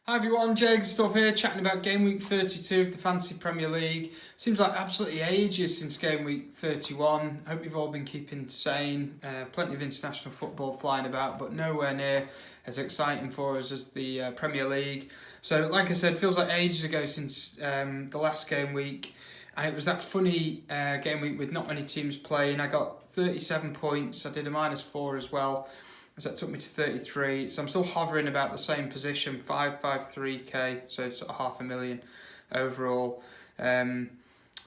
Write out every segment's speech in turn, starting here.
Hi everyone, Jay Egersdorff here, chatting about Gameweek 32 of the Fantasy Premier League. Seems like absolutely ages since Gameweek 31. Hope you've all been keeping sane. Plenty of international football flying about, but nowhere near as exciting for us as the Premier League. So, like I said, feels like ages ago since the last game week. And it was that funny game week with not many teams playing. I got 37 points. I did a -4 as well. So that took me to 33. So I'm still hovering about the same position, 553k. So sort of 500,000 overall.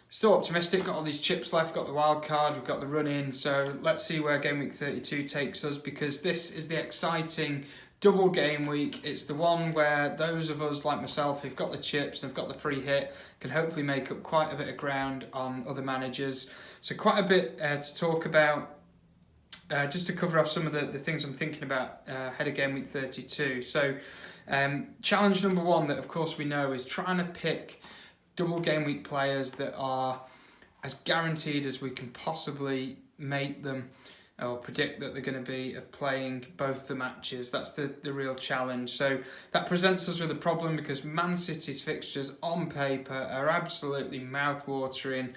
Still optimistic. Got all these chips left. Got the wild card. We've got the run in. So let's see where game week 32 takes us, because this is the exciting double game week. It's the one where those of us like myself who've got the chips and have got the free hit can hopefully make up quite a bit of ground on other managers. So quite a bit to talk about. Just to cover off some of the things I'm thinking about ahead of game week 32. So challenge number one that of course we know is trying to pick double game week players that are as guaranteed as we can possibly make them, or predict that they're going to be, of playing both the matches. That's the real challenge. So that presents us with a problem, because Man City's fixtures on paper are absolutely mouth-watering,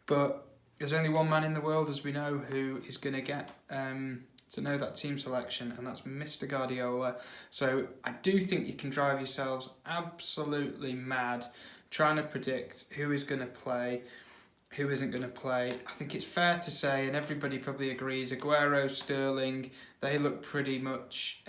but there's only one man in the world, as we know, who is going to get to know that team selection, and that's Mr. Guardiola. So I do think you can drive yourselves absolutely mad trying to predict who is going to play, who isn't going to play. I think it's fair to say, and everybody probably agrees, Aguero, Sterling, they look pretty much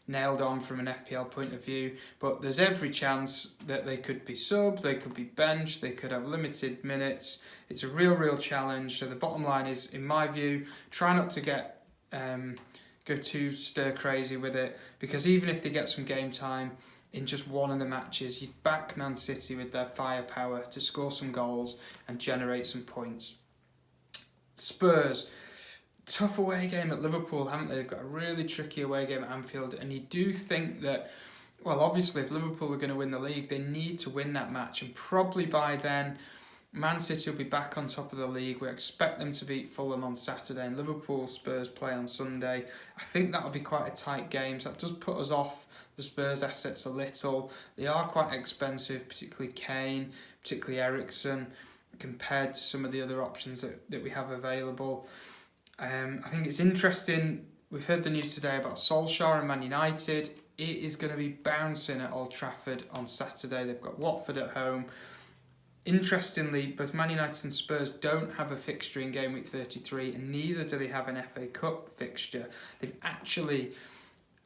nailed on from an FPL point of view, but there's every chance that they could be subbed, they could be benched, they could have limited minutes. It's a real challenge. So the bottom line is, in my view, try not to get go too stir crazy with it, because even if they get some game time in just one of the matches, you back Man City with their firepower to score some goals and generate some points. Spurs, tough away game at Liverpool, haven't they? They've got a really tricky away game at Anfield, and you do think that, well, obviously if Liverpool are going to win the league, they need to win that match, and probably by then Man City will be back on top of the league. We expect them to beat Fulham on Saturday, and Liverpool Spurs play on Sunday. I think that'll be quite a tight game, so that does put us off the Spurs assets a little. They are quite expensive, particularly Kane, particularly Eriksen, compared to some of the other options that we have available. I think it's interesting, we've heard the news today about Solskjaer and Man United. It is going to be bouncing at Old Trafford on Saturday. They've got Watford at home. Interestingly, both Man United and Spurs don't have a fixture in game week 33, and neither do they have an FA Cup fixture. They've actually,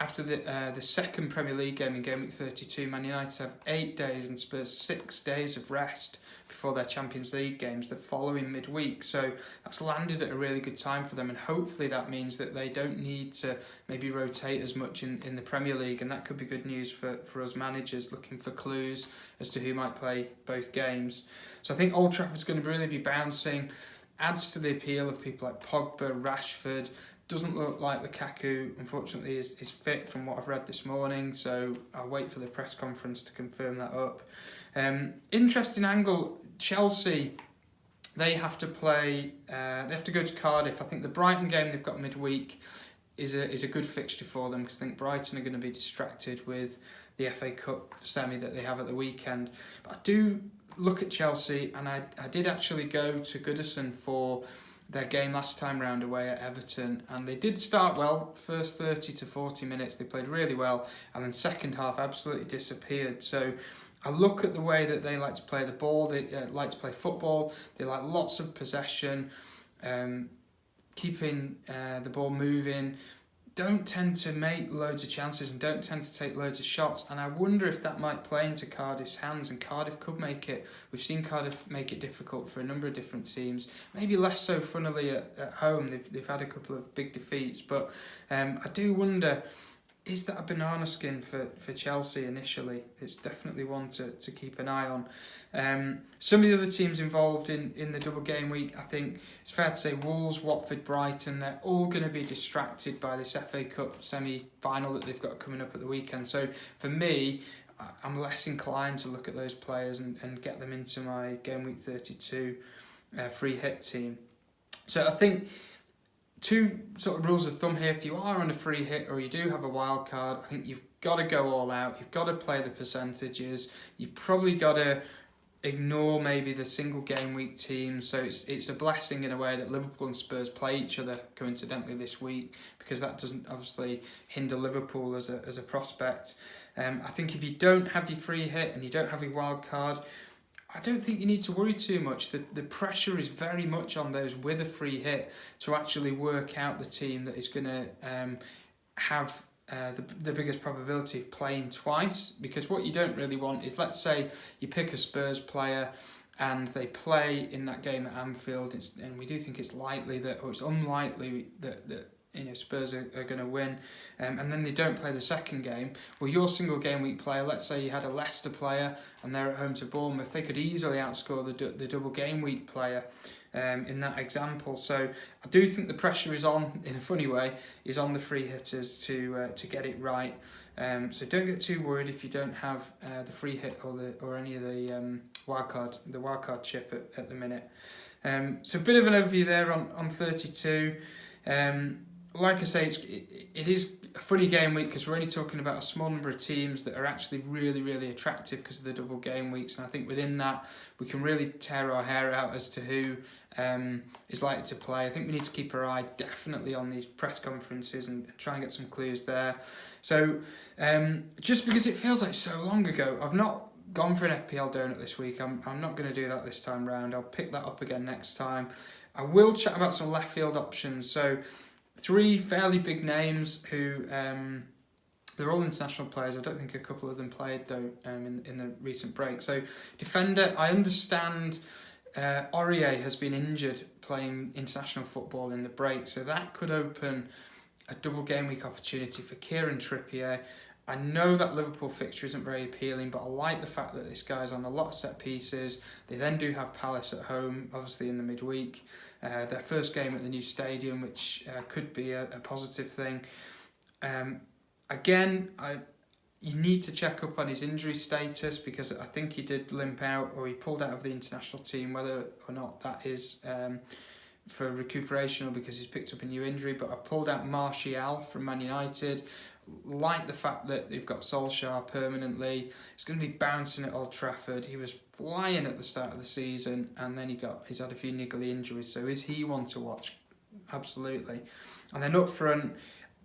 after the second Premier League game in game week 32, Man United have 8 days and Spurs 6 days of rest before their Champions League games the following midweek. So that's landed at a really good time for them, and hopefully that means that they don't need to maybe rotate as much in the Premier League, and that could be good news for us managers looking for clues as to who might play both games. So I think Old Trafford's going to really be bouncing, adds to the appeal of people like Pogba, Rashford. Doesn't look like Lukaku, unfortunately, is fit from what I've read this morning, so I'll wait for the press conference to confirm that up. Interesting angle, Chelsea, they have to play, they have to go to Cardiff. I think the Brighton game they've got midweek is a good fixture for them, because I think Brighton are going to be distracted with the FA Cup semi that they have at the weekend. But I do look at Chelsea, and I did actually go to Goodison for their game last time round away at Everton, and they did start well. First 30 to 40 minutes they played really well, and then second half absolutely disappeared. So I look at the way that they like to play the ball. They like to play football. They like lots of possession, keeping the ball moving, don't tend to make loads of chances and don't tend to take loads of shots, and I wonder if that might play into Cardiff's hands, and Cardiff could make it. We've seen Cardiff make it difficult for a number of different teams, maybe less so funnily at home. They've had a couple of big defeats, but I do wonder, is that a banana skin for Chelsea initially? It's definitely one to keep an eye on. Some of the other teams involved in the double game week, I think it's fair to say Wolves, Watford, Brighton, they're all going to be distracted by this FA Cup semi-final that they've got coming up at the weekend. So for me, I'm less inclined to look at those players and get them into my game week 32 free hit team. So I think two sort of rules of thumb here. If you are on a free hit or you do have a wild card, I think you've got to go all out. You've got to play the percentages. You've probably got to ignore maybe the single game week teams. So it's a blessing in a way that Liverpool and Spurs play each other coincidentally this week, because that doesn't obviously hinder Liverpool as a prospect. I think if you don't have your free hit and you don't have your wild card, I don't think you need to worry too much. The pressure is very much on those with a free hit to actually work out the team that is going to have the biggest probability of playing twice. Because what you don't really want is, let's say you pick a Spurs player and they play in that game at Anfield, and we do think it's likely that, or it's unlikely that Spurs are going to win, and then they don't play the second game. Well, your single game week player, let's say you had a Leicester player and they're at home to Bournemouth, they could easily outscore the double game week player in that example. So I do think the pressure is on, in a funny way, is on the free hitters to get it right. So don't get too worried if you don't have the free hit or any of the wildcard chip at the minute. So a bit of an overview there on 32. Like I say, it is a funny game week because we're only talking about a small number of teams that are actually really, really attractive because of the double game weeks. And I think within that, we can really tear our hair out as to who is likely to play. I think we need to keep our eye definitely on these press conferences and try and get some clues there. So just because it feels like so long ago, I've not gone for an FPL donut this week. I'm not going to do that this time round. I'll pick that up again next time. I will chat about some left field options. So 3 fairly big names who they're all international players. I don't think a couple of them played though in the recent break. So defender, I understand Aurier has been injured playing international football in the break, so that could open a double game week opportunity for Kieran Trippier. I know that Liverpool fixture isn't very appealing, but I like the fact that this guy's on a lot of set pieces. They then do have Palace at home, obviously in the midweek. Their first game at the new stadium, which could be a positive thing. Again, you need to check up on his injury status, because I think he did limp out, or he pulled out of the international team, whether or not that is for recuperation or because he's picked up a new injury. But I pulled out Martial from Man United. Like the fact that they've got Solskjaer permanently. He's going to be bouncing at Old Trafford. He was flying at the start of the season, and then he's had a few niggly injuries. So is he one to watch? Absolutely. And then up front,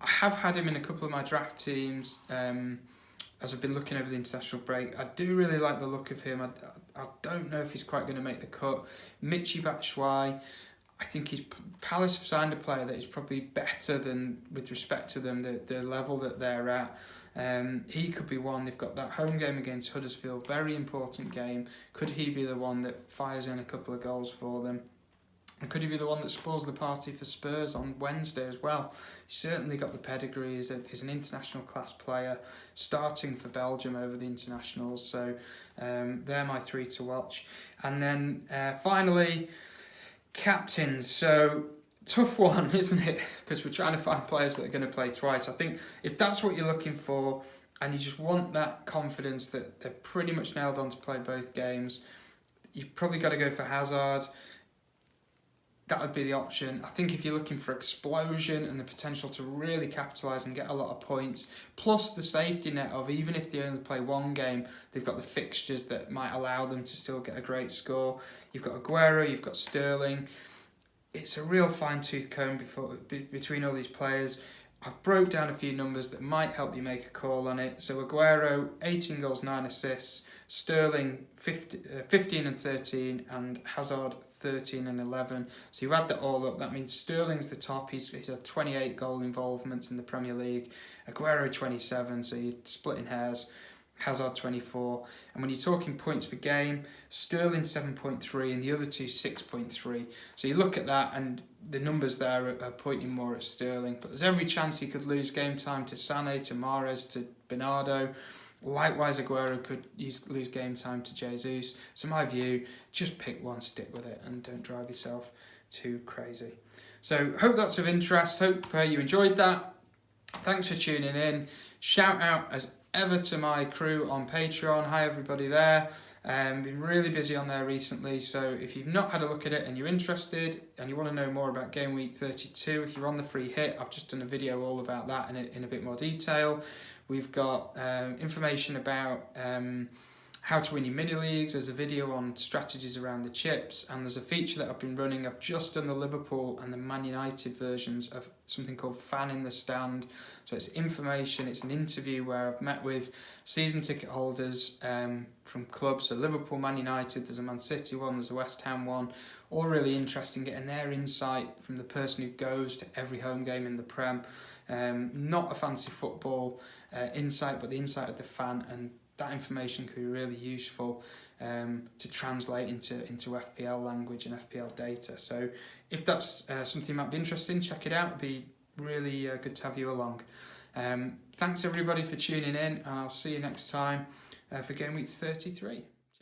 I have had him in a couple of my draft teams as I've been looking over the international break. I do really like the look of him. I don't know if he's quite going to make the cut. Michy Batshuayi, I think Palace have signed a player that is probably better than, with respect to them, the level that they're at. He could be one. They've got that home game against Huddersfield, very important game. Could he be the one that fires in a couple of goals for them? And could he be the one that spoils the party for Spurs on Wednesday as well? He's certainly got the pedigree. He's an international class player, starting for Belgium over the internationals. So they're my 3 to watch. And then finally, captains. So tough one, isn't it? Because we're trying to find players that are going to play twice. I think if that's what you're looking for and you just want that confidence that they're pretty much nailed on to play both games, you've probably got to go for Hazard. That would be the option. I think if you're looking for explosion and the potential to really capitalise and get a lot of points, plus the safety net of, even if they only play one game, they've got the fixtures that might allow them to still get a great score. You've got Aguero, you've got Sterling. It's a real fine-tooth comb between all these players. I've broke down a few numbers that might help you make a call on it. So Aguero, 18 goals, 9 assists. Sterling, 15 and 13. And Hazard, 13 and 11. So you add that all up, that means Sterling's the top. He's had 28 goal involvements in the Premier League. Aguero, 27, so you're splitting hairs. Hazard 24, and when you're talking points per game, Sterling 7.3 and the other two 6.3. So you look at that and the numbers there are pointing more at Sterling, but there's every chance he could lose game time to Sané, to Mahrez, to Bernardo. Likewise, Aguero could lose game time to Jesus. So my view, just pick one, stick with it, and don't drive yourself too crazy. So hope that's of interest. Hope you enjoyed that. Thanks for tuning in. Shout out as ever to my crew on Patreon. Hi everybody there. Been really busy on there recently, so if you've not had a look at it and you're interested and you want to know more about Game Week 32, if you're on the free hit, I've just done a video all about that in a bit more detail. We've got information about how to win your mini leagues. There's a video on strategies around the chips, and there's a feature that I've been running. I've just done the Liverpool and the Man United versions of something called Fan in the Stand. So it's information, it's an interview where I've met with season ticket holders from clubs. So Liverpool, Man United, there's a Man City one, there's a West Ham one. All really interesting, getting their insight from the person who goes to every home game in the Prem. Not a fancy football insight, but the insight of the fan, and that information could be really useful to translate into FPL language and FPL data. So if that's something you might be interested in, check it out. It'd be really good to have you along. Thanks everybody for tuning in, and I'll see you next time for Game Week 33.